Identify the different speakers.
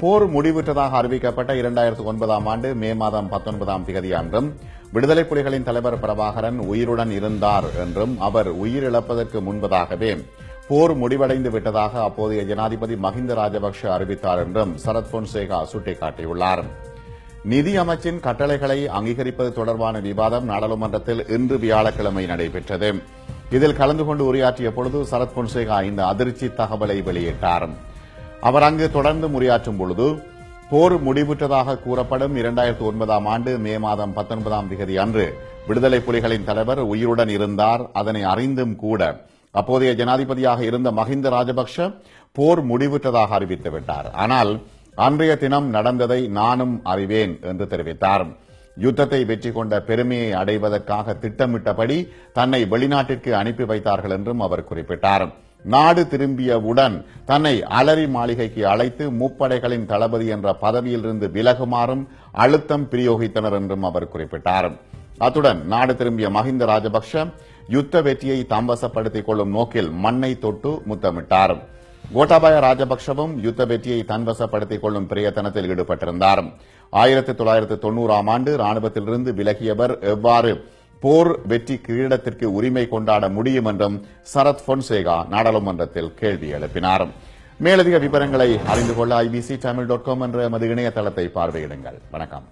Speaker 1: போர் முடிவுற்றதாக அறிவிக்கப்பட்ட 2009 ஆண்டு மே மாதம் 19ஆம் தேதி அன்றும் விடுதலை புலிகளின் தலைவர் பிரபாகரன் உயிருடன் இருந்தார் என்றும் அவர் உயிரிழப்பதற்கு முன்பதாகவே போர் முடிவடைந்து விட்டதாக அப்போதைய ஜனாதிபதி மஹிந்த ராஜபக்ஷ அறிவித்தார் என்றும் சரத் பொன்சேகா சுட்டிக்காட்டியுள்ளார். நிதி அமைச்சின் கட்டளைகளை அங்கீகரிப்பது தொடர்பான விவாதம் நாடாளுமன்றத்தில் இன்று வியாழக்கிழமை நடைபெற்றது. இதில் கலந்து கொண்டு உரையாற்றிய பொழுது சரத் பொன்சேகா இந்த அதிர்ச்சி தகவலை வெளியிட்டார். அவர் அங்கு தொடர்ந்து உரையாற்றும் பொழுது போர் முடிவுற்றதாக கூறப்படும் 2009ஆம் ஆண்டு மே மாதம் 19ஆம் தேதி அன்று விடுதலை புலிகளின் தலைவர் உயிருடன் இருந்தார். அதனை அறிந்தும் கூட அப்போதைய ஜனாதிபதியாக இருந்த மஹிந்த ராஜபக்ஷ போர் முடிவுற்றதாக அறிவித்துவிட்டார். ஆனால் அன்றைய தினம் நடந்ததை நானும் அறிவேன் என்று தெரிவித்தார். யுத்தத்தை வெற்றி கொண்ட பெருமையை அடைவதற்காக திட்டமிட்டபடி தன்னை வெளிநாட்டிற்கு அனுப்பி வைத்தார்கள் என்றும் அவர் குறிப்பிட்டார். நாடு திரும்பியவுடன் தன்னை அலரி மாளிகைக்கு அழைத்து முப்படைகளின் தளபதி என்ற பதவியிலிருந்து விலகுமாறும் அழுத்தம் பிரயோகித்தனர் என்றும் அவர் குறிப்பிட்டார். அத்துடன் நாடு திரும்பிய மஹிந்த ராஜபக்ஷ யுத்த வெற்றியை தம்வசப்படுத்திக் கொள்ளும் நோக்கில் மண்ணை தொட்டு முத்தமிட்டார். கோட்டாபய ராஜபக்ஷவும் யுத்த வெற்றியை தன்வசப்படுத்திக் கொள்ளும் பிரயத்தனத்தில் ஈடுபட்டிருந்தார். 1990ஆம் ஆண்டு ராணுவத்திலிருந்து விலகியவர் எவ்வாறு போர் வெற்றி கிரீடத்திற்கு உரிமை கொண்டாட முடியும் என்றும் சரத் பொன்சேகா நாடாளுமன்றத்தில் கேள்வி எழுப்பினார். மேலதிக விவரங்களை அறிந்து கொள்ள ibctamil.com என்ற எமது இணையதளத்தை பார்வையிடுங்கள். வணக்கம்.